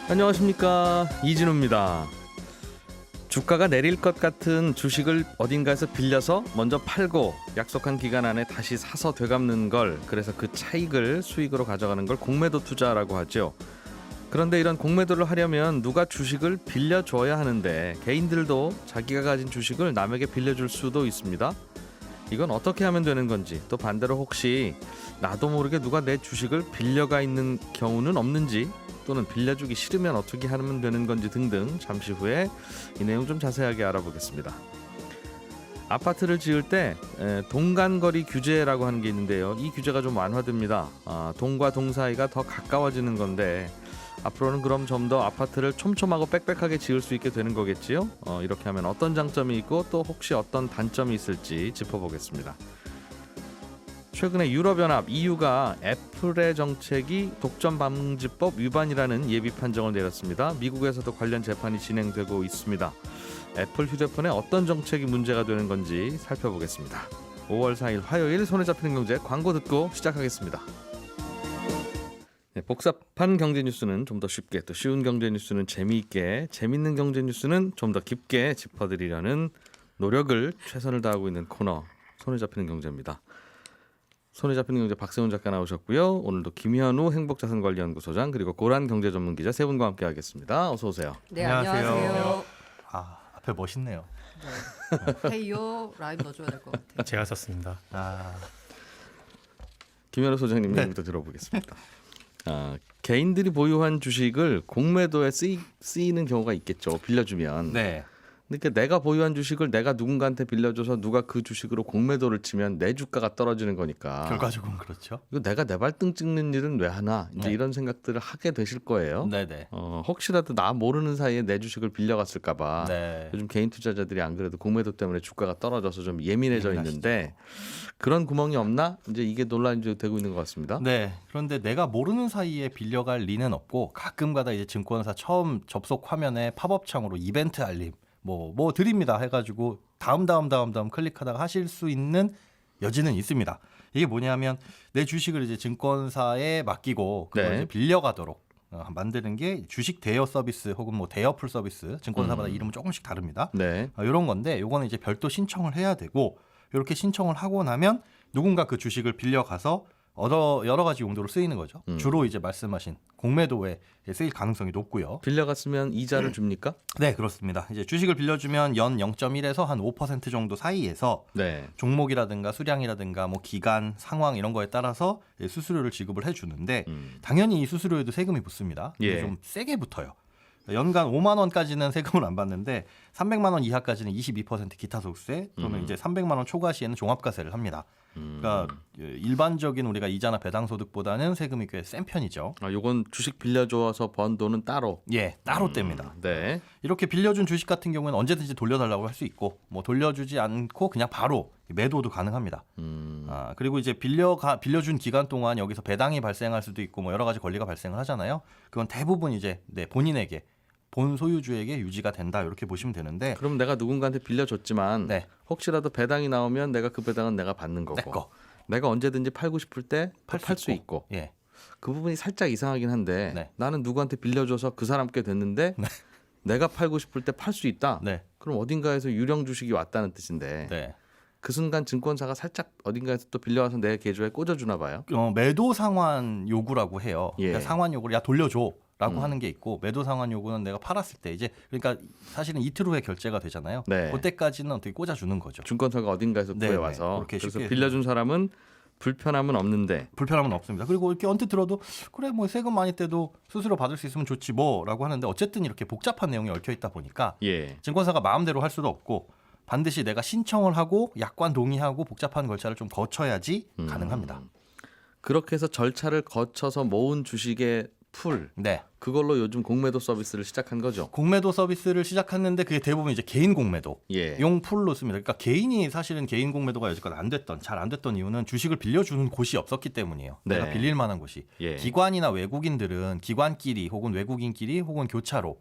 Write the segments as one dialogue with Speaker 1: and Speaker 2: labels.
Speaker 1: 안녕하십니까, 이진우입니다. 주가가 내릴 것 같은 주식을 어딘가에서 빌려서 먼저 팔고 약속한 기간 안에 다시 사서 되갚는 걸, 그래서 그 차익을 수익으로 가져가는 걸 공매도 투자라고 하죠. 그런데 이런 공매도를 하려면 누가 주식을 빌려줘야 하는데, 개인들도 자기가 가진 주식을 남에게 빌려줄 수도 있습니다. 이건 어떻게 하면 되는 건지, 또 반대로 혹시 나도 모르게 누가 내 주식을 빌려가 있는 경우는 없는지, 또는 빌려주기 싫으면 어떻게 하면 되는 건지 등등, 잠시 후에 이 내용 좀 자세하게 알아보겠습니다. 아파트를 지을 때 동간거리 규제라고 하는 게 있는데요. 이 규제가 좀 완화됩니다. 동과 동 사이가 더 가까워지는 건데, 앞으로는 그럼 좀 더 아파트를 촘촘하고 빽빽하게 지을 수 있게 되는 거겠지요. 이렇게 하면 어떤 장점이 있고 또 혹시 어떤 단점이 있을지 짚어보겠습니다. 최근에 유럽연합 EU가 애플의 정책이 독점방지법 위반이라는 예비 판정을 내렸습니다. 미국에서도 관련 재판이 진행되고 있습니다. 애플 휴대폰에 어떤 정책이 문제가 되는 건지 살펴보겠습니다. 5월 4일 화요일 손에 잡히는 경제, 광고 듣고 시작하겠습니다. 네, 복잡한 경제 뉴스는 좀 더 쉽게, 또 쉬운 경제 뉴스는 재미있게, 재밌는 경제 뉴스는 좀 더 깊게 짚어드리려는 노력을 최선을 다하고 있는 코너, 손에 잡히는 경제입니다. 손에 잡히는 경제 박세훈 작가 나오셨고요. 오늘도 김현우 행복자산관리연구소장, 그리고 고란 경제전문기자 세 분과 함께하겠습니다. 어서 오세요.
Speaker 2: 네, 안녕하세요.
Speaker 3: 앞에 멋있네요.
Speaker 2: 네. 헤이요 라임 넣어줘야 될 것 같아요.
Speaker 4: 제가 썼습니다.
Speaker 1: 김현우 소장님부터 들어보겠습니다. 개인들이 보유한 주식을 공매도에 쓰이는 경우가 있겠죠. 빌려주면.
Speaker 3: 네.
Speaker 1: 그러니까 내가 보유한 주식을 내가 누군가한테 빌려줘서 누가 그 주식으로 공매도를 치면 내 주가가 떨어지는 거니까.
Speaker 3: 결과적으로 그렇죠.
Speaker 1: 이거 내가 내 발등 찍는 일은 왜 하나? 이제 이런 생각들을 하게 되실 거예요.
Speaker 3: 네네.
Speaker 1: 혹시라도 나 모르는 사이에 내 주식을 빌려갔을까봐.
Speaker 3: 네.
Speaker 1: 요즘 개인 투자자들이 안 그래도 공매도 때문에 주가가 떨어져서 좀 예민해져 있는데, 그런 구멍이 없나? 이제 이게 논란이 되고 있는 것 같습니다.
Speaker 3: 네. 그런데 내가 모르는 사이에 빌려갈 리는 없고, 가끔가다 이제 증권사 처음 접속 화면에 팝업 창으로 이벤트 알림 뭐 드립니다 해가지고 다음 클릭하다가 하실 수 있는 여지는 있습니다. 이게 뭐냐면 내 주식을 이제 증권사에 맡기고 그걸
Speaker 1: 네.
Speaker 3: 이제 빌려가도록 만드는 게 주식 대여 서비스 혹은 뭐 대여 풀 서비스, 증권사마다 이름은 조금씩 다릅니다.
Speaker 1: 네.
Speaker 3: 이런 건데, 요거는 이제 별도 신청을 해야 되고, 이렇게 신청을 하고 나면 누군가 그 주식을 빌려가서 여러 가지 용도로 쓰이는 거죠. 주로 이제 말씀하신 공매도에 쓰일 가능성이 높고요.
Speaker 1: 빌려갔으면 이자를 줍니까?
Speaker 3: 네, 그렇습니다. 이제 주식을 빌려주면 연 0.1에서 한 5% 정도 사이에서
Speaker 1: 네.
Speaker 3: 종목이라든가 수량이라든가 뭐 기간, 상황 이런 거에 따라서 수수료를 지급을 해주는데, 당연히 이 수수료에도 세금이 붙습니다.
Speaker 1: 예.
Speaker 3: 좀 세게 붙어요. 연간 5만 원까지는 세금을 안 받는데 300만 원 이하까지는 22% 기타 소득세, 또는 이제 300만 원 초과 시에는 종합과세를 합니다. 그러니까 일반적인 우리가 이자나 배당 소득보다는 세금이 꽤 센 편이죠.
Speaker 1: 요건 주식 빌려줘서 번 돈은 따로.
Speaker 3: 예, 따로 뗍니다.
Speaker 1: 네.
Speaker 3: 이렇게 빌려준 주식 같은 경우에는 언제든지 돌려달라고 할 수 있고, 뭐 돌려주지 않고 그냥 바로 매도도 가능합니다. 그리고 이제 빌려준 기간 동안 여기서 배당이 발생할 수도 있고 뭐 여러 가지 권리가 발생을 하잖아요. 그건 대부분 이제 본인에게, 본 소유주에게 유지가 된다, 이렇게 보시면 되는데.
Speaker 1: 그럼 내가 누군가한테 빌려줬지만
Speaker 3: 네.
Speaker 1: 혹시라도 배당이 나오면 내가 그 배당은 내가 받는 거고,
Speaker 3: 내 거.
Speaker 1: 내가 언제든지 팔고 싶을 때 팔 수 있고.
Speaker 3: 예.
Speaker 1: 그 부분이 살짝 이상하긴 한데,
Speaker 3: 네.
Speaker 1: 나는 누구한테 빌려줘서 그 사람께 됐는데 내가 팔고 싶을 때 팔 수 있다.
Speaker 3: 네.
Speaker 1: 그럼 어딘가에서 유령 주식이 왔다는 뜻인데,
Speaker 3: 네.
Speaker 1: 그 순간 증권사가 살짝 어딘가에서 또 빌려와서 내 계좌에 꽂아주나 봐요.
Speaker 3: 매도 상환 요구라고 해요.
Speaker 1: 예.
Speaker 3: 그러니까 상환 요구를 돌려줘라고 하는 게 있고, 매도 상환 요구는 내가 팔았을 때 이제, 그러니까 사실은 이틀 후에 결제가 되잖아요.
Speaker 1: 네.
Speaker 3: 그때까지는 어떻게 꽂아주는 거죠.
Speaker 1: 증권사가 어딘가에서
Speaker 3: 네,
Speaker 1: 구해와서.
Speaker 3: 네. 그렇게
Speaker 1: 그래서
Speaker 3: 쉽게
Speaker 1: 빌려준 사람은 불편함은 없는데.
Speaker 3: 불편함은 없습니다. 그리고 이렇게 언뜻 들어도 그래 뭐 세금 많이 떼도 수수료 받을 수 있으면 좋지 뭐라고 하는데, 어쨌든 이렇게 복잡한 내용이 얽혀 있다 보니까
Speaker 1: 예.
Speaker 3: 증권사가 마음대로 할 수도 없고, 반드시 내가 신청을 하고 약관 동의하고 복잡한 절차를 좀 거쳐야지 가능합니다.
Speaker 1: 그렇게 해서 절차를 거쳐서 모은 주식의 풀,
Speaker 3: 네.
Speaker 1: 그걸로 요즘 공매도 서비스를 시작한 거죠.
Speaker 3: 공매도 서비스를 시작했는데 그게 대부분 이제 개인 공매도
Speaker 1: 예.
Speaker 3: 용 풀로 씁니다. 그러니까 개인이 사실은 개인 공매도가 여지껏 잘 안 됐던 이유는 주식을 빌려주는 곳이 없었기 때문이에요.
Speaker 1: 네.
Speaker 3: 내가 빌릴 만한 곳이.
Speaker 1: 예.
Speaker 3: 기관이나 외국인들은 기관끼리 혹은 외국인끼리 혹은 교차로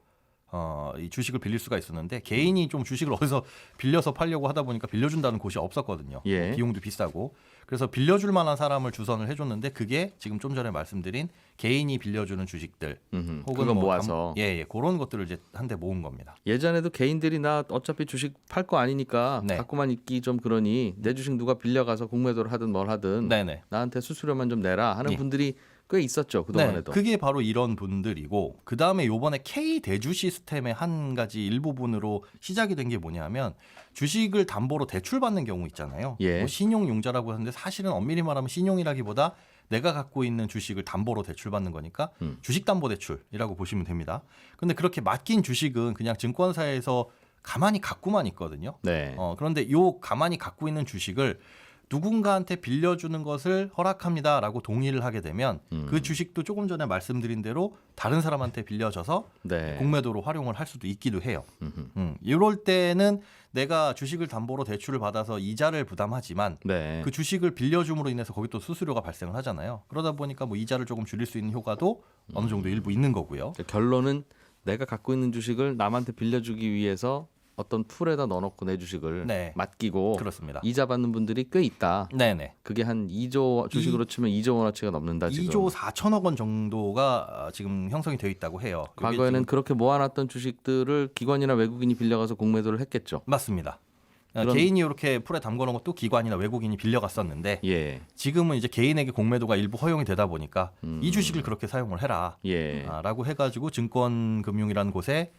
Speaker 3: 이 주식을 빌릴 수가 있었는데 개인이 좀 주식을 어디서 빌려서 팔려고 하다 보니까 빌려준다는 곳이 없었거든요.
Speaker 1: 예.
Speaker 3: 비용도 비싸고 그래서 빌려줄 만한 사람을 주선을 해줬는데 그게 지금 좀 전에 말씀드린 개인이 빌려주는 주식들
Speaker 1: 그거 모아서
Speaker 3: 그런 것들을 이제 한데 모은 겁니다.
Speaker 1: 예전에도 개인들이 나 어차피 주식 팔 거 아니니까
Speaker 3: 네.
Speaker 1: 갖고만 있기 좀 그러니 내 주식 누가 빌려가서 공매도를 하든 뭘 하든
Speaker 3: 네네.
Speaker 1: 나한테 수수료만 좀 내라 하는
Speaker 3: 예.
Speaker 1: 분들이 꽤 있었죠
Speaker 3: 네,
Speaker 1: 그동안에도.
Speaker 3: 그게 바로 이런 분들이고 그 다음에 요번에 K 대주 시스템의 한 가지 일부분으로 시작이 된 게 뭐냐면 주식을 담보로 대출받는 경우 있잖아요.
Speaker 1: 예.
Speaker 3: 뭐 신용융자라고 하는데 사실은 엄밀히 말하면 신용이라기보다 내가 갖고 있는 주식을 담보로 대출받는 거니까 주식담보대출이라고 보시면 됩니다. 근데 그렇게 맡긴 주식은 그냥 증권사에서 가만히 갖고만 있거든요.
Speaker 1: 네.
Speaker 3: 그런데 요 가만히 갖고 있는 주식을 누군가한테 빌려주는 것을 허락합니다라고 동의를 하게 되면 그 주식도 조금 전에 말씀드린 대로 다른 사람한테 빌려줘서
Speaker 1: 네.
Speaker 3: 공매도로 활용을 할 수도 있기도 해요. 이럴 때는 내가 주식을 담보로 대출을 받아서 이자를 부담하지만
Speaker 1: 네.
Speaker 3: 그 주식을 빌려줌으로 인해서 거기 또 수수료가 발생을 하잖아요. 그러다 보니까 뭐 이자를 조금 줄일 수 있는 효과도 어느 정도 일부 있는 거고요.
Speaker 1: 결론은 내가 갖고 있는 주식을 남한테 빌려주기 위해서 어떤 풀에다 넣어놓고 내 주식을
Speaker 3: 네.
Speaker 1: 맡기고
Speaker 3: 그렇습니다.
Speaker 1: 이자 받는 분들이 꽤 있다.
Speaker 3: 네네.
Speaker 1: 그게 한 2조 주식으로 치면 2조 원어치가 넘는다 지금.
Speaker 3: 2조 4천억 원 정도가 지금 형성이 되어 있다고 해요. 이게
Speaker 1: 과거에는
Speaker 3: 지금
Speaker 1: 그렇게 모아놨던 주식들을 기관이나 외국인이 빌려가서 공매도를 했겠죠.
Speaker 3: 맞습니다.
Speaker 1: 그런-
Speaker 3: 개인이 이렇게 풀에 담궈놓은 것도 기관이나 외국인이 빌려갔었는데
Speaker 1: 예,
Speaker 3: 지금은 이제 개인에게 공매도가 일부 허용이 되다 보니까 이 주식을 그렇게 사용을 해라
Speaker 1: 예.
Speaker 3: 라고 해가지고 증권금융이라는 곳에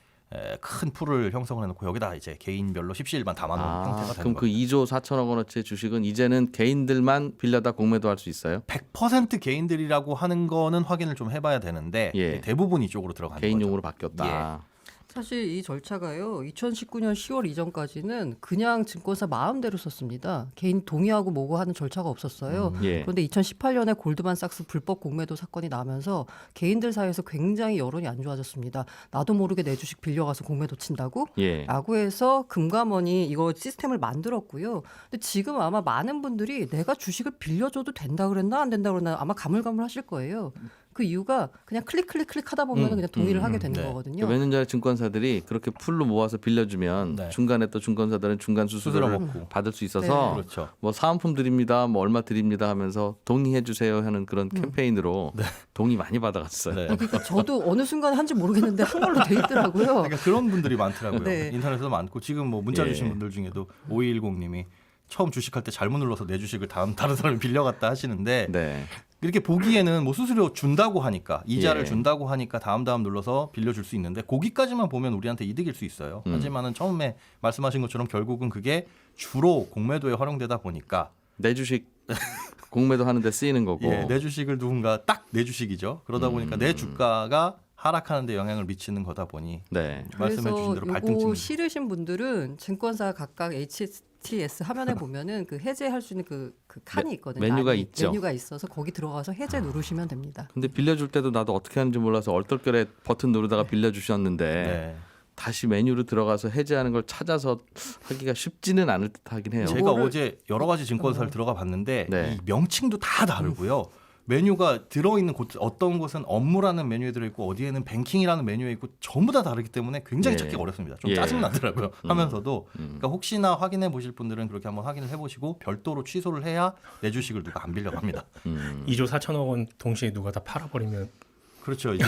Speaker 3: 큰 풀을 형성을 해놓고 여기다 이제 개인별로 십시일반 담아놓은 형태가 되는
Speaker 1: 그럼 그
Speaker 3: 거예요.
Speaker 1: 2조 4천억 원어치의 주식은 이제는 개인들만 빌려다 공매도할 수 있어요?
Speaker 3: 100% 개인들이라고 하는 거는 확인을 좀 해봐야 되는데
Speaker 1: 예.
Speaker 3: 대부분 이쪽으로 들어가는
Speaker 1: 개인용으로
Speaker 3: 거죠.
Speaker 1: 바뀌었다.
Speaker 2: 사실 이 절차가요. 2019년 10월 이전까지는 그냥 증권사 마음대로 썼습니다. 개인 동의하고 뭐고 하는 절차가 없었어요.
Speaker 1: 예.
Speaker 2: 그런데 2018년에 골드만삭스 불법 공매도 사건이 나면서 개인들 사이에서 굉장히 여론이 안 좋아졌습니다. 나도 모르게 내 주식 빌려가서 공매도 친다고?
Speaker 1: 예.
Speaker 2: 라고 해서 금감원이 이거 시스템을 만들었고요. 근데 지금 아마 많은 분들이 내가 주식을 빌려줘도 된다 그랬나 안 된다 그랬나 아마 가물가물하실 거예요. 그 이유가 그냥 클릭 하다 보면 그냥 동의를 하게 되는
Speaker 3: 네.
Speaker 2: 거거든요.
Speaker 1: 몇 년 전에 증권사들이 그렇게 풀로 모아서 빌려주면
Speaker 3: 네.
Speaker 1: 중간에 또 증권사들은 중간 수수료를
Speaker 3: 수수료 먹고.
Speaker 1: 받을 수 있어서
Speaker 3: 그렇죠.
Speaker 1: 뭐 사은품 드립니다, 뭐 얼마 드립니다 하면서 동의해 주세요 하는 그런 캠페인으로 동의 많이 받아갔어요.
Speaker 3: 네.
Speaker 2: 그러니까 저도 어느 순간 한지 모르겠는데 한 걸로 돼 있더라고요.
Speaker 3: 그러니까 그런 분들이 많더라고요.
Speaker 2: 네.
Speaker 3: 인터넷에도 많고 지금 뭐 문자
Speaker 1: 예.
Speaker 3: 주신 분들 중에도 5210님이 처음 주식할 때 잘못 눌러서 내 주식을 다른 사람이 빌려갔다 하시는데
Speaker 1: 네.
Speaker 3: 이렇게 보기에는 뭐 수수료 준다고 하니까 이자를
Speaker 1: 예.
Speaker 3: 준다고 하니까 다음 눌러서 빌려줄 수 있는데 거기까지만 보면 우리한테 이득일 수 있어요. 하지만은 처음에 말씀하신 것처럼 결국은 그게 주로 공매도에 활용되다 보니까
Speaker 1: 내 주식 공매도 하는데 쓰이는 거고.
Speaker 3: 내 주식을 누군가 딱 내 주식이죠. 그러다 보니까 내 주가가 하락하는 데 영향을 미치는 거다 보니
Speaker 1: 네.
Speaker 3: 말씀해 주신
Speaker 2: 그래서
Speaker 3: 대로 발등
Speaker 2: 요거
Speaker 3: 찍는
Speaker 2: 싫으신 분들은 증권사 각각 HTS 화면에 보면은 그 해제할 수 있는 그 칸이 있거든요.
Speaker 1: 메뉴가
Speaker 2: 아니,
Speaker 1: 있죠.
Speaker 2: 메뉴가 있어서 거기 들어가서 해제 누르시면 됩니다.
Speaker 1: 근데 빌려줄 때도 나도 어떻게 하는지 몰라서 얼떨결에 버튼 누르다가 빌려주셨는데
Speaker 3: 네.
Speaker 1: 다시 메뉴로 들어가서 해제하는 걸 찾아서 하기가 쉽지는 않을 듯하긴 해요.
Speaker 3: 제가
Speaker 2: 요거를-
Speaker 3: 어제 여러 가지 증권사를 들어가 봤는데
Speaker 1: 네.
Speaker 3: 이 명칭도 다 다르고요. 메뉴가 들어있는 곳 어떤 곳은 업무라는 메뉴에 들어있고 어디에는 뱅킹이라는 메뉴에 있고 전부 다 다르기 때문에 굉장히
Speaker 1: 예.
Speaker 3: 찾기가 어렵습니다. 좀
Speaker 1: 예.
Speaker 3: 짜증나더라고요. 하면서도 그러니까 혹시나 확인해 보실 분들은 그렇게 한번 확인을 해보시고 별도로 취소를 해야 내 주식을 누가 안 빌려갑니다.
Speaker 4: 2조 4천억 원 동시에 누가 다 팔아버리면
Speaker 3: 그렇죠. 이제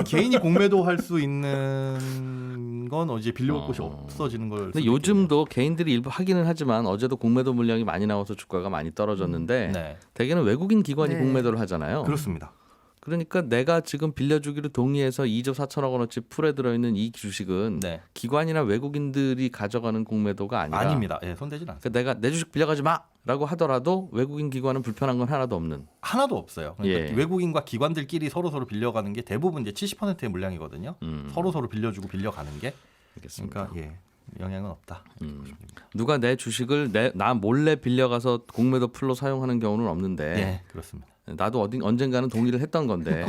Speaker 3: 개인이 공매도 할 수 있는 건 이제 빌려올 곳이 없어지는 걸.
Speaker 1: 근데
Speaker 3: 수도
Speaker 1: 요즘도 개인들이 일부 하기는 하지만 어제도 공매도 물량이 많이 나와서 주가가 많이 떨어졌는데
Speaker 3: 있겠네요. 네,
Speaker 1: 대개는 외국인 기관이
Speaker 2: 네.
Speaker 1: 공매도를 하잖아요.
Speaker 3: 그렇습니다.
Speaker 1: 그러니까 내가 지금 빌려주기로 동의해서 2조 4천억 원어치 풀에 들어있는 이 주식은
Speaker 3: 네,
Speaker 1: 기관이나 외국인들이 가져가는 공매도가 아니라
Speaker 3: 아닙니다. 예, 손대진 않습니다.
Speaker 1: 그러니까 내가 내 주식 빌려가지 마라고 하더라도 외국인 기관은 불편한 건 하나도 없는.
Speaker 3: 하나도 없어요. 그러니까
Speaker 1: 예.
Speaker 3: 외국인과 기관들끼리 서로 빌려가는 게 대부분 이제 70%의 물량이거든요. 서로 빌려주고 빌려가는 게.
Speaker 1: 알겠습니다.
Speaker 3: 그러니까 영향은 없다.
Speaker 1: 누가 내 주식을 나 몰래 빌려가서 공매도 풀로 사용하는 경우는 없는데
Speaker 3: 네, 그렇습니다.
Speaker 1: 나도 언젠가는 동의를 했던 건데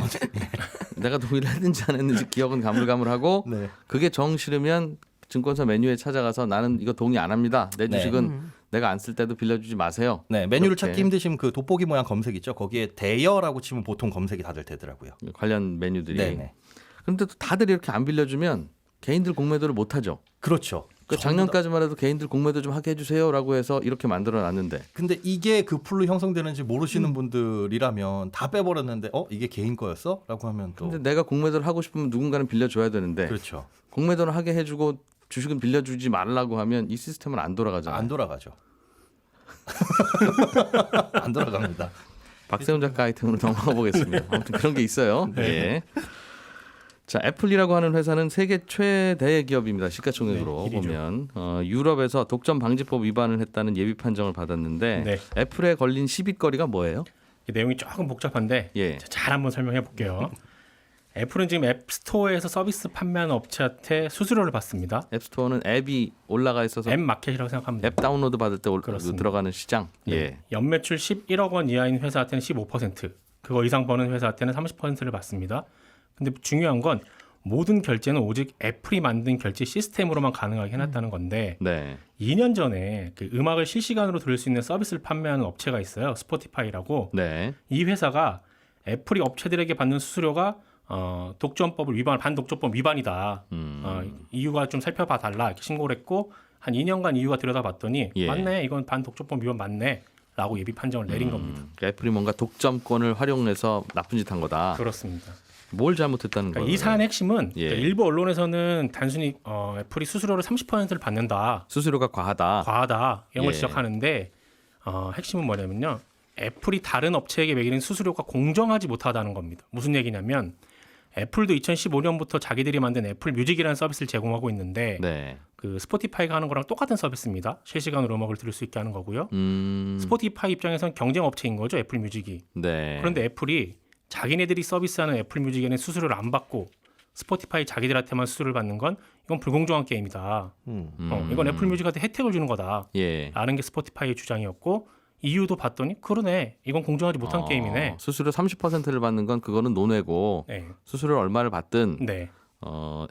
Speaker 1: 내가 동의를 했는지 안 했는지 기억은 가물가물하고
Speaker 3: 네.
Speaker 1: 그게 정 싫으면 증권사 메뉴에 찾아가서 나는 이거 동의 안 합니다. 내
Speaker 3: 네.
Speaker 1: 주식은 내가 안 쓸 때도 빌려주지 마세요.
Speaker 3: 네, 메뉴를
Speaker 1: 이렇게.
Speaker 3: 찾기 힘드시면 그 돋보기 모양 검색 있죠. 거기에 대여라고 치면 보통 검색이 다들 되더라고요.
Speaker 1: 관련 메뉴들이.
Speaker 3: 네, 네.
Speaker 1: 그런데 또 다들 이렇게 안 빌려주면 개인들 공매도를 못 하죠.
Speaker 3: 그렇죠.
Speaker 1: 그 작년까지만 해도 개인들 공매도 좀 하게 해주세요라고 해서 이렇게 만들어놨는데
Speaker 3: 근데 이게 그 풀로 형성되는지 모르시는 분들이라면 다 빼버렸는데 이게 개인 거였어? 라고 하면 또
Speaker 1: 근데 내가 공매도를 하고 싶으면 누군가는 빌려줘야 되는데
Speaker 3: 그렇죠.
Speaker 1: 공매도를 하게 해주고 주식은 빌려주지 말라고 하면 이 시스템은 안 돌아가잖아요.
Speaker 3: 안 돌아가죠. 안 돌아갑니다.
Speaker 1: 박세훈 작가 아이템으로 넘어가 보겠습니다. 아무튼 그런 게 있어요. 예. 자, 애플이라고 하는 회사는 세계 최대의 기업입니다. 시가총액으로
Speaker 4: 네, 1위죠.
Speaker 1: 보면 유럽에서 독점 방지법 위반을 했다는 예비 판정을 받았는데
Speaker 4: 네.
Speaker 1: 애플에 걸린 시비거리가 뭐예요?
Speaker 4: 이 내용이 조금 복잡한데
Speaker 1: 예.
Speaker 4: 잘 한번 설명해 볼게요. 애플은 지금 앱스토어에서 서비스 판매하는 업체한테 수수료를 받습니다.
Speaker 1: 앱스토어는 앱이 올라가 있어서
Speaker 4: 앱 마켓이라고 생각하면 돼요.
Speaker 1: 앱 다운로드 받을 때
Speaker 4: 그렇습니다.
Speaker 1: 들어가는 시장. 예.
Speaker 4: 네. 연매출 11억 원 이하인 회사한테는 15%, 그거 이상 버는 회사한테는 30%를 받습니다. 근데 중요한 건 모든 결제는 오직 애플이 만든 결제 시스템으로만 가능하게 해놨다는 건데
Speaker 1: 네.
Speaker 4: 2년 전에 그 음악을 실시간으로 들을 수 있는 서비스를 판매하는 업체가 있어요. 스포티파이라고.
Speaker 1: 네.
Speaker 4: 이 회사가 애플이 업체들에게 받는 수수료가 독점법을 반독점법 위반이다. 이유가 좀 살펴봐 달라 이렇게 신고를 했고 한 2년간 이유가 들여다봤더니
Speaker 1: 예.
Speaker 4: 맞네, 이건 반독점법 위반 맞네라고 예비 판정을 내린 겁니다.
Speaker 1: 그러니까 애플이 뭔가 독점권을 활용해서 나쁜 짓 한 거다.
Speaker 4: 그렇습니다.
Speaker 1: 뭘 잘못했다는
Speaker 4: 그러니까
Speaker 1: 거예요?
Speaker 4: 이 사안의 핵심은
Speaker 1: 예.
Speaker 4: 그러니까 일부 언론에서는 단순히 애플이 수수료를 30%를 받는다,
Speaker 1: 수수료가 과하다.
Speaker 4: 과하다 이런 걸
Speaker 1: 예.
Speaker 4: 지적하는데 핵심은 뭐냐면요. 애플이 다른 업체에게 매기는 수수료가 공정하지 못하다는 겁니다. 무슨 얘기냐면 애플도 2015년부터 자기들이 만든 애플 뮤직이라는 서비스를 제공하고 있는데
Speaker 1: 네.
Speaker 4: 그 스포티파이가 하는 거랑 똑같은 서비스입니다. 실시간으로 음악을 들을 수 있게 하는 거고요. 스포티파이 입장에선 경쟁 업체인 거죠, 애플 뮤직이.
Speaker 1: 네.
Speaker 4: 그런데 애플이 자기네들이 서비스하는 애플 뮤직에는 수수료를 안 받고 스포티파이 자기들한테만 수수료를 받는 건 이건 불공정한 게임이다. 이건 애플 뮤직한테 혜택을 주는 거다.
Speaker 1: 예.
Speaker 4: 라는 게 스포티파이의 주장이었고 이유도 봤더니 그러네, 이건 공정하지 못한 게임이네.
Speaker 1: 수수료 30%를 받는 건 그거는 논외고
Speaker 4: 네.
Speaker 1: 수수료를 얼마를 받든
Speaker 4: 네.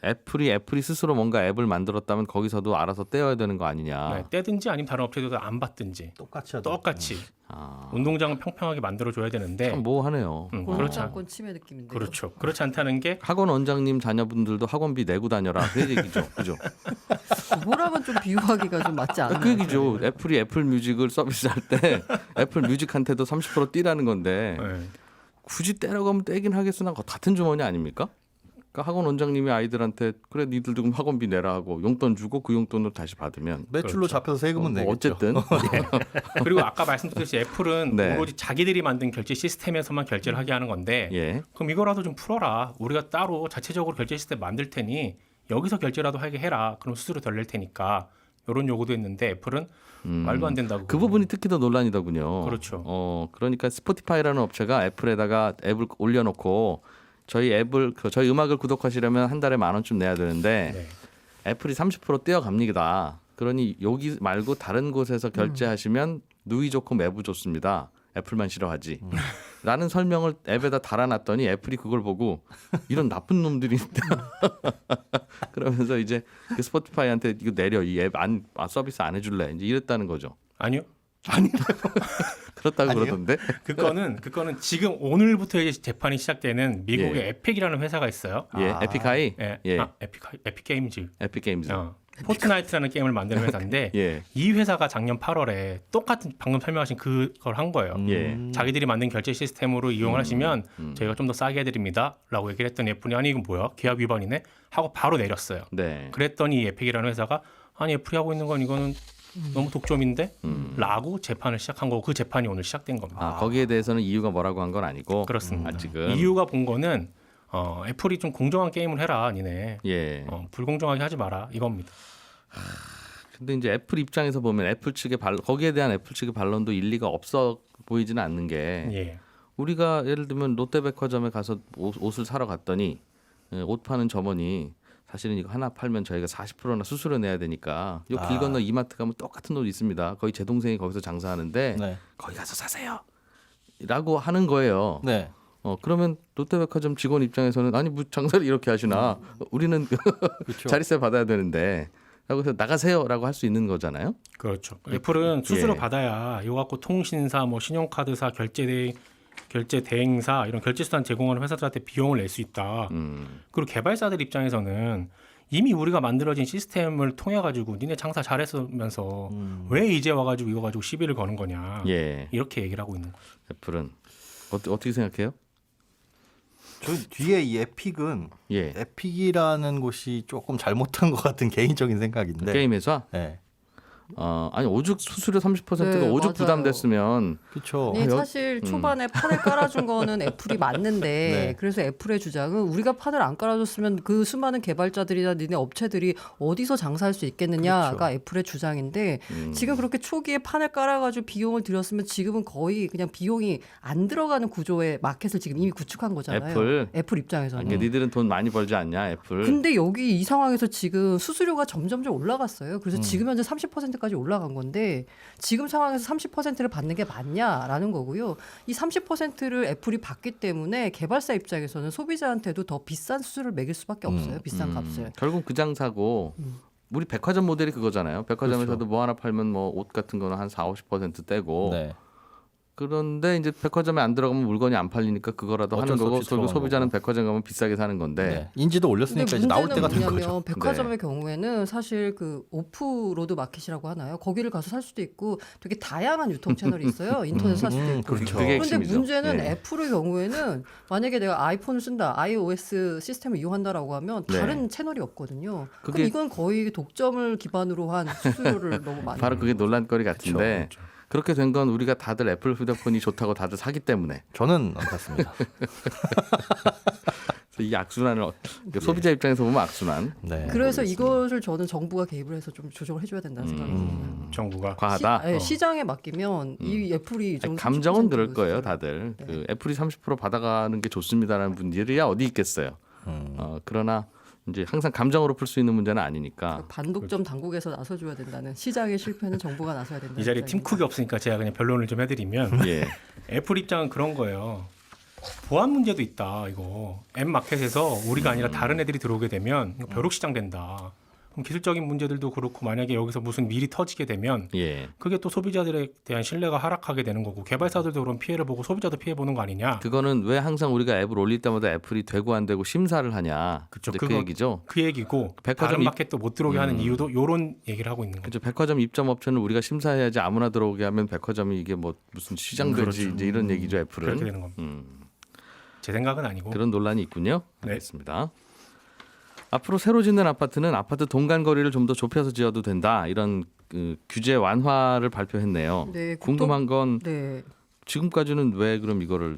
Speaker 1: 애플이 스스로 뭔가 앱을 만들었다면 거기서도 알아서 떼어야 되는 거 아니냐.
Speaker 4: 네. 떼든지 아니면 다른 업체들도 안 받든지
Speaker 3: 똑같이 하죠.
Speaker 4: 똑같이
Speaker 1: 아,
Speaker 4: 운동장은 평평하게 만들어줘야 되는데
Speaker 1: 참 모호하네요.
Speaker 4: 그렇죠.
Speaker 2: 공작권 침해 느낌인데.
Speaker 4: 그렇죠. 그렇지 않다는 게
Speaker 1: 학원 원장님 자녀분들도 학원비 내고 다녀라. 그 얘기죠. 그죠?
Speaker 2: 뭐라면 좀 비유하기가 좀 맞지 않나요?
Speaker 1: 그 얘기죠. 애플이 애플 뮤직을 서비스할 때 애플 뮤직한테도 30% 떼라는 건데
Speaker 4: 네.
Speaker 1: 굳이 떼라고 하면 떼긴 하겠으나 같은 주머니 아닙니까? 그러니까 학원 원장님이 아이들한테 그래 니들도 그럼 학원비 내라 하고 용돈 주고 그 용돈으로 다시 받으면
Speaker 3: 매출로 잡혀서 세금은 내겠죠.
Speaker 1: 어쨌든
Speaker 4: 그리고 아까 말씀드렸듯이 애플은
Speaker 1: 네.
Speaker 4: 오로지 자기들이 만든 결제 시스템에서만 결제를 하게 하는 건데
Speaker 1: 예.
Speaker 4: 그럼 이거라도 좀 풀어라. 우리가 따로 자체적으로 결제 시스템 만들 테니 여기서 결제라도 하게 해라. 그럼 수수료 덜 낼 테니까 이런 요구도 했는데 애플은 말도 안 된다고.
Speaker 1: 그 부분이 특히 더 논란이더군요.
Speaker 4: 그렇죠.
Speaker 1: 그러니까 스포티파이라는 업체가 애플에다가 앱을 올려놓고 저희 음악을 구독하시려면 한 달에 10,000원쯤 내야 되는데
Speaker 4: 네.
Speaker 1: 애플이 30% 떼어갑니다. 그러니 여기 말고 다른 곳에서 결제하시면 누이 좋고 매부 좋습니다. 애플만 싫어하지. 라는 설명을 앱에다 달아놨더니 애플이 그걸 보고 이런 나쁜 놈들이 그러면서 이제 그 스포티파이한테 이거 내려 이 앱 서비스 안 해줄래 이제 이랬다는 거죠.
Speaker 4: 아니요.
Speaker 1: 그렇다고
Speaker 3: 아니에요?
Speaker 1: 그러던데.
Speaker 4: 그거는 지금 오늘부터 이제 재판이 시작되는 미국의
Speaker 1: 예.
Speaker 4: 에픽이라는 회사가 있어요.
Speaker 1: 예, 에픽하이.
Speaker 4: 예.
Speaker 1: 예.
Speaker 4: 에픽 게임즈.
Speaker 1: 에픽 게임즈.
Speaker 4: 포트나이트라는 게임을 만드는 회사인데
Speaker 1: 예.
Speaker 4: 이 회사가 작년 8월에 똑같은 방금 설명하신 그걸 한 거예요.
Speaker 1: 예.
Speaker 4: 자기들이 만든 결제 시스템으로 이용을 하시면 저희가 좀 더 싸게 해드립니다라고 얘기를 했더니 애플이 아니 이건 뭐야 계약 위반이네 하고 바로 내렸어요.
Speaker 1: 네.
Speaker 4: 그랬더니 이 에픽이라는 회사가 아니 애플이 하고 있는 건 이거는 너무 독점인데 라고 재판을 시작한 거고 그 재판이 오늘 시작된 겁니다.
Speaker 1: 아, 거기에 대해서는 이유가 뭐라고 한 건 아니고
Speaker 4: 그렇습니다.
Speaker 1: 아직은
Speaker 4: 이유가 본 거는 애플이 좀 공정한 게임을 해라 니네
Speaker 1: 예.
Speaker 4: 불공정하게 하지 마라 이겁니다.
Speaker 1: 근데 이제 애플 입장에서 보면 애플 측의 거기에 대한 애플 측의 반론도 일리가 없어 보이지는 않는 게
Speaker 4: 예.
Speaker 1: 우리가 예를 들면 롯데백화점에 가서 옷을 사러 갔더니 옷 파는 점원이 사실은 이거 하나 팔면 저희가 40%나 수수료 내야 되니까 요 길 건너 이마트 가면 똑같은 옷 있습니다. 거의 제 동생이 거기서 장사하는데
Speaker 3: 네.
Speaker 1: 거기 가서 사세요. 라고 하는 거예요.
Speaker 3: 네.
Speaker 1: 그러면 롯데백화점 직원 입장에서는 아니 뭐 장사를 이렇게 하시나 우리는
Speaker 3: 그렇죠.
Speaker 1: 자릿세 받아야 되는데 라고 해서 나가세요라고 할 수 있는 거잖아요.
Speaker 4: 그렇죠. 애플은 수수료
Speaker 1: 예.
Speaker 4: 받아야 이거 갖고 통신사, 뭐 신용카드사, 결제 대행사 이런 결제 수단 제공하는 회사들한테 비용을 낼 수 있다. 그리고 개발사들 입장에서는 이미 우리가 만들어진 시스템을 통해 가지고 니네 장사 잘했으면서 왜 이제 와가지고 이거 가지고 시비를 거는 거냐
Speaker 1: 예.
Speaker 4: 이렇게 얘기를 하고 있는 거죠.
Speaker 1: 애플은 어떻게 생각해요?
Speaker 3: 저 뒤에 이 에픽은
Speaker 1: 예.
Speaker 3: 에픽이라는 곳이 조금 잘못한 것 같은 개인적인 생각인데.
Speaker 1: 게임 회사?
Speaker 3: 네.
Speaker 1: 아니 오죽 수수료 30%가
Speaker 2: 네,
Speaker 1: 오죽
Speaker 2: 맞아요.
Speaker 1: 부담됐으면
Speaker 3: 그렇죠.
Speaker 2: 네,
Speaker 1: 여-
Speaker 2: 사실 초반에 판을 깔아준 거는 애플이 맞는데
Speaker 3: 네.
Speaker 2: 그래서 애플의 주장은 우리가 판을 안 깔아줬으면 그 수많은 개발자들이나 니네 업체들이 어디서 장사할 수 있겠느냐가
Speaker 3: 그렇죠.
Speaker 2: 애플의 주장인데 지금 그렇게 초기에 판을 깔아가지고 비용을 들였으면 지금은 거의 그냥 비용이 안 들어가는 구조의 마켓을 지금 이미 구축한 거잖아요.
Speaker 1: 애플
Speaker 2: 입장에서는.
Speaker 1: 그러니까 니들은 돈 많이 벌지 않냐 애플.
Speaker 2: 근데 여기 이 상황에서 지금 수수료가 점점점 올라갔어요. 그래서 지금 현재 30%까지 올라간 건데 지금 상황에서 30%를 받는 게 맞냐라는 거고요. 이 30%를 애플이 받기 때문에 개발사 입장에서는 소비자한테도 더 비싼 수수료를 매길 수밖에 없어요. 비싼 값을.
Speaker 1: 결국 그 장사고 우리 백화점 모델이 그거잖아요. 백화점에서도
Speaker 3: 그렇죠.
Speaker 1: 뭐 하나 팔면 뭐 옷 같은 거는 한 4-50% 떼고
Speaker 3: 네.
Speaker 1: 그런데 이제 백화점에 안 들어가면 물건이 안 팔리니까 그거라도 하는
Speaker 3: 어쩔 수
Speaker 1: 거고
Speaker 3: 없이
Speaker 1: 결국
Speaker 3: 들어가는
Speaker 1: 소비자는
Speaker 3: 거고.
Speaker 1: 백화점 가면 비싸게 사는 건데
Speaker 3: 네. 인지도
Speaker 2: 근데
Speaker 3: 올렸으니까 이제 나올 때가 된
Speaker 2: 문제는
Speaker 3: 거죠.
Speaker 2: 뭐냐면 백화점의 경우에는 사실 그 오프로드 마켓이라고 하나요? 거기를 가서 살 수도 있고 되게 다양한 유통 채널이 있어요. 인터넷 살 수도 있고.
Speaker 3: 그렇죠.
Speaker 1: 그게
Speaker 2: 그런데
Speaker 1: 핵심이죠.
Speaker 2: 문제는
Speaker 1: 예.
Speaker 2: 애플의 경우에는 만약에 내가 아이폰을 쓴다, iOS 시스템을 이용한다라고 하면
Speaker 1: 네.
Speaker 2: 다른 채널이 없거든요.
Speaker 1: 그게-
Speaker 2: 그럼 이건 거의 독점을 기반으로 한 수수료를 너무 많이.
Speaker 1: 바로 그게 논란거리 같은데 그렇게 된 건 우리가 다들 애플 휴대폰이 좋다고 다들 사기 때문에
Speaker 3: 저는 안 탔습니다.
Speaker 1: 그래서 이 악순환을 소비자 입장에서 보면 악순환
Speaker 3: 네.
Speaker 2: 그래서 이것을 저는 정부가 개입을 해서 좀 조정을 해줘야 된다는 생각이 듭니다.
Speaker 4: 정부가
Speaker 1: 과하다.
Speaker 2: 시장에 맡기면 이 애플이
Speaker 1: 아니, 감정은 그럴
Speaker 2: 30%
Speaker 1: 거예요, 다들.
Speaker 2: 네.
Speaker 1: 그 애플이 30% 받아가는 게 좋습니다라는 분들이야 어디 있겠어요. 그러나 이제 항상 감정으로 풀 수 있는 문제는 아니니까.
Speaker 2: 반독점 당국에서 나서줘야 된다는 시장의 실패는 정부가 나서야 된다.
Speaker 4: 이 자리에 팀쿡이 없으니까 제가 그냥 변론을 좀 해드리면
Speaker 1: 예.
Speaker 4: 애플 입장은 그런 거예요. 보안 문제도 있다. 이거 앱 마켓에서 우리가 아니라 다른 애들이 들어오게 되면 이거 벼룩 시장 된다. 그럼 기술적인 문제들도 그렇고 만약에 여기서 무슨 일이 터지게 되면
Speaker 1: 예.
Speaker 4: 그게 또 소비자들에 대한 신뢰가 하락하게 되는 거고 개발사들도 그런 피해를 보고 소비자도 피해 보는 거 아니냐.
Speaker 1: 그거는 왜 항상 우리가 앱을 올릴 때마다 애플이 되고 안 되고 심사를 하냐.
Speaker 4: 그쵸.
Speaker 1: 이제 그
Speaker 4: 그거-
Speaker 1: 얘기죠.
Speaker 4: 그 얘기고
Speaker 1: 백화점
Speaker 4: 다른
Speaker 1: 입-
Speaker 4: 마켓도 못 들어오게 하는 이유도 이런 얘기를 하고 있는 거죠.
Speaker 1: 그죠. 백화점 입점 업체는 우리가 심사해야지 아무나 들어오게 하면 백화점이 이게 뭐 무슨 시장 되지 이제 이런 얘기죠. 애플은.
Speaker 4: 그렇게 되는 겁니다. 제 생각은 아니고.
Speaker 1: 그런 논란이 있군요.
Speaker 4: 네.
Speaker 1: 알겠습니다. 앞으로 새로 짓는 아파트는 아파트 동간 거리를 좀 더 좁혀서 지어도 된다. 이런 그 규제 완화를 발표했네요.
Speaker 2: 네,
Speaker 1: 궁금한 건
Speaker 2: 네.
Speaker 1: 지금까지는 왜 그럼 이거를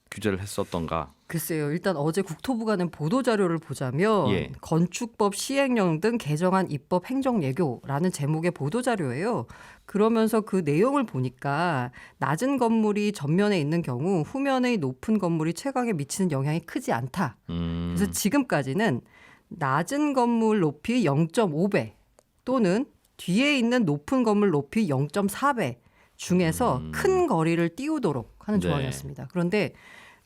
Speaker 1: 규제를 했었던가?
Speaker 2: 글쎄요. 일단 어제 국토부가 낸 보도 자료를 보자면
Speaker 1: 예.
Speaker 2: 건축법 시행령 등 개정안 입법 행정 예고라는 제목의 보도 자료예요. 그러면서 그 내용을 보니까 낮은 건물이 전면에 있는 경우 후면의 높은 건물이 채광에 미치는 영향이 크지 않다. 그래서 지금까지는 낮은 건물 높이 0.5배 또는 뒤에 있는 높은 건물 높이 0.4배 중에서 큰 거리를 띄우도록 하는
Speaker 1: 네.
Speaker 2: 조항이었습니다. 그런데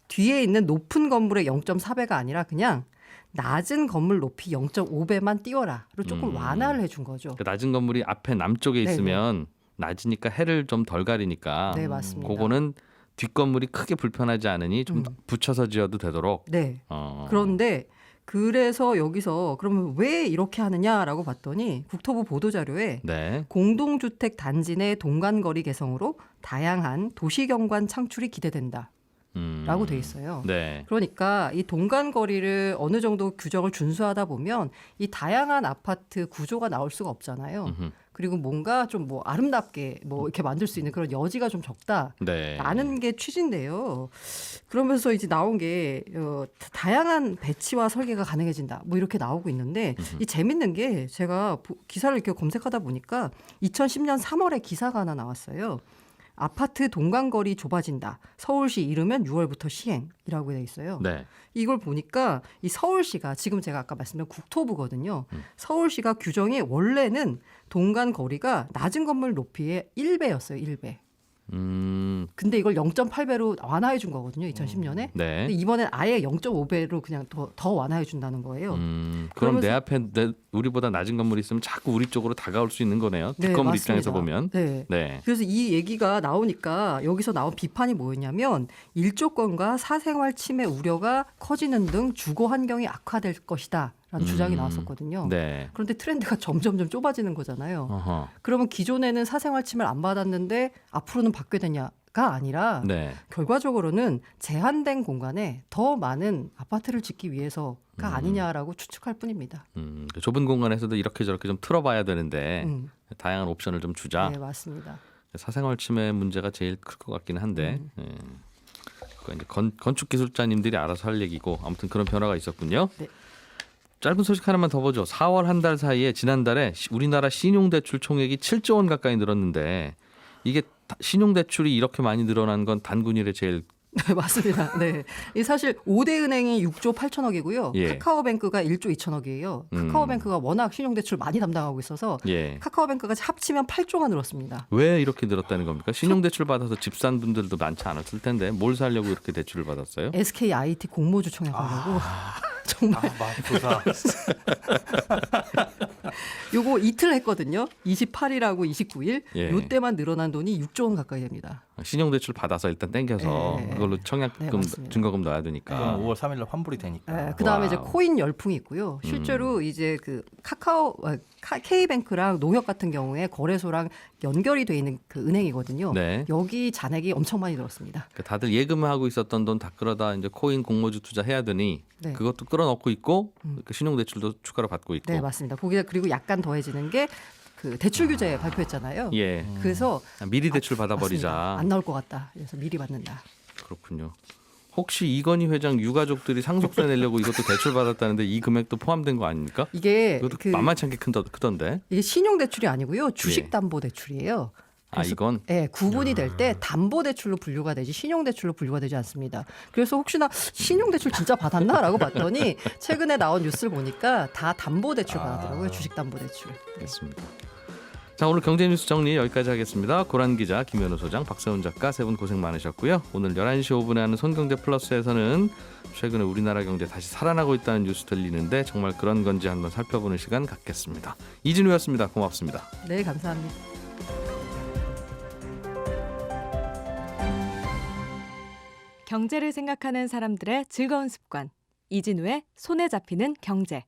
Speaker 2: 뒤에 있는 높은 건물의 0.4배가 아니라 그냥 낮은 건물 높이 0.5배만 띄워라로 조금 완화를 해준 거죠.
Speaker 1: 그 낮은 건물이 앞에 남쪽에
Speaker 2: 네네.
Speaker 1: 있으면 낮으니까 해를 좀 덜 가리니까
Speaker 2: 네, 맞습니다.
Speaker 1: 그거는 뒷건물이 크게 불편하지 않으니 좀 붙여서 지어도 되도록.
Speaker 2: 네.
Speaker 1: 어.
Speaker 2: 그런데 그래서 여기서 그러면 왜 이렇게 하느냐라고 봤더니 국토부 보도자료에
Speaker 1: 네.
Speaker 2: 공동주택 단지 내 동간거리 개성으로 다양한 도시경관 창출이 기대된다. 라고 돼 있어요.
Speaker 1: 네.
Speaker 2: 그러니까 이 동간거리를 어느 정도 규정을 준수하다 보면 이 다양한 아파트 구조가 나올 수가 없잖아요. 그리고 뭔가 좀 뭐 아름답게 뭐 이렇게 만들 수 있는 그런 여지가 좀 적다.
Speaker 1: 네.
Speaker 2: 라는 게 취지인데요. 그러면서 이제 나온 게 다양한 배치와 설계가 가능해진다. 뭐 이렇게 나오고 있는데 이 재밌는 게 제가 기사를 이렇게 검색하다 보니까 2010년 3월에 기사가 하나 나왔어요. 아파트 동간거리 좁아진다. 서울시 이르면 6월부터 시행이라고 돼 있어요.
Speaker 1: 네.
Speaker 2: 이걸 보니까 이 서울시가 지금 제가 아까 말씀드린 국토부거든요. 서울시가 규정이 원래는 동간거리가 낮은 건물 높이의 1배였어요. 1배. 근데 이걸 0.8배로 완화해 준 거거든요. 2010년에.
Speaker 1: 네.
Speaker 2: 근데 이번엔 아예 0.5배로 그냥 더 완화해 준다는 거예요.
Speaker 1: 그럼 내
Speaker 2: 그러면서-
Speaker 1: 앞에 우리보다 낮은 건물이 있으면 자꾸 우리 쪽으로 다가올 수 있는 거네요.
Speaker 2: 네,
Speaker 1: 뒷건물
Speaker 2: 맞습니다.
Speaker 1: 입장에서 보면.
Speaker 2: 네.
Speaker 1: 네.
Speaker 2: 그래서 이 얘기가 나오니까 여기서 나온 비판이 뭐였냐면 일조권과 사생활 침해 우려가 커지는 등 주거 환경이 악화될 것이다. 주장이 나왔었거든요.
Speaker 1: 네.
Speaker 2: 그런데 트렌드가 점점 좁아지는 거잖아요.
Speaker 1: 어허.
Speaker 2: 그러면 기존에는 사생활 침해를 안 받았는데 앞으로는 받게 되냐가 아니라
Speaker 1: 네.
Speaker 2: 결과적으로는 제한된 공간에 더 많은 아파트를 짓기 위해서가 아니냐라고 추측할 뿐입니다.
Speaker 1: 그 좁은 공간에서도 이렇게 저렇게 좀 틀어봐야 되는데 다양한 옵션을 좀 주자.
Speaker 2: 네, 맞습니다.
Speaker 1: 사생활 침해 문제가 제일 클 것 같기는 한데 예. 그거 이제 건축 기술자님들이 알아서 할 얘기고 아무튼 그런 변화가 있었군요.
Speaker 2: 네.
Speaker 1: 짧은 소식 하나만 더 보죠. 4월 한 달 사이에 지난달에 우리나라 신용대출 총액이 7조 원 가까이 늘었는데 이게 신용대출이 이렇게 많이 늘어난 건 단군 이래 제일
Speaker 2: 네, 맞습니다. 네. 이 사실 5대 은행이 6조 8천억이고요.
Speaker 1: 예.
Speaker 2: 카카오뱅크가 1조 2천억이에요. 카카오뱅크가 워낙 신용대출 많이 담당하고 있어서
Speaker 1: 예.
Speaker 2: 카카오뱅크가 합치면 8조가 늘었습니다.
Speaker 1: 왜 이렇게 늘었다는 겁니까? 신용대출 받아서 집 산 분들도 많지 않았을 텐데 뭘 사려고 이렇게 대출을 받았어요?
Speaker 2: SK IT 공모주 청약하려고 정말
Speaker 3: 맙소사.
Speaker 2: 요거 이틀 했거든요. 28일하고 29일.
Speaker 1: 예.
Speaker 2: 요때만 늘어난 돈이 6조 원 가까이 됩니다.
Speaker 1: 신용대출 받아서 일단 땡겨서
Speaker 2: 네.
Speaker 1: 그걸로
Speaker 2: 네,
Speaker 1: 청약금
Speaker 2: 맞습니다.
Speaker 1: 증거금 넣어야 되니까.
Speaker 3: 5월 3일날 환불이 되니까.
Speaker 2: 그다음에 이제
Speaker 1: 와우.
Speaker 2: 코인 열풍이 있고요. 실제로 이제 그 K뱅크랑 농협 같은 경우에 거래소랑 연결이 돼 있는 그 은행이거든요.
Speaker 1: 네.
Speaker 2: 여기 잔액이 엄청 많이 들었습니다.
Speaker 1: 그러니까 다들 예금하고 있었던 돈 다 끌어다 이제 코인 공모주 투자해야 되니
Speaker 2: 네.
Speaker 1: 그것도 끌어넣고 있고 그 신용대출도 추가로 받고 있고.
Speaker 2: 네, 맞습니다. 거기다 그리고 약간 더해지는 게 그 대출 규제 발표했잖아요.
Speaker 1: 예.
Speaker 2: 그래서
Speaker 1: 미리 대출 받아버리자.
Speaker 2: 맞습니다. 안 나올 것 같다. 그래서 미리 받는다.
Speaker 1: 그렇군요. 혹시 이건희 회장 유가족들이 상속세 내려고 이것도 대출 받았다는데 이 금액도 포함된 거 아닙니까?
Speaker 2: 이게
Speaker 1: 이것도
Speaker 2: 그
Speaker 1: 만만치 않게 크던데.
Speaker 2: 이게 신용대출이 아니고요. 주식담보대출이에요.
Speaker 1: 아 이건
Speaker 2: 네, 구분이 될 때 담보대출로 분류가 되지 신용대출로 분류가 되지 않습니다. 그래서 혹시나 신용대출 진짜 받았나라고 봤더니 최근에 나온 뉴스를 보니까 다 담보대출 받았더라고요. 주식담보대출.
Speaker 1: 알겠습니다. 자 오늘 경제뉴스 정리 여기까지 하겠습니다. 고란 기자, 김현우 소장, 박세훈 작가 세 분 고생 많으셨고요. 오늘 11시 5분에 하는 손경제 플러스에서는 최근에 우리나라 경제 다시 살아나고 있다는 뉴스 들리는데 정말 그런 건지 한번 살펴보는 시간 갖겠습니다. 이진우였습니다. 고맙습니다.
Speaker 2: 네, 감사합니다.
Speaker 5: 경제를 생각하는 사람들의 즐거운 습관. 이진우의 손에 잡히는 경제.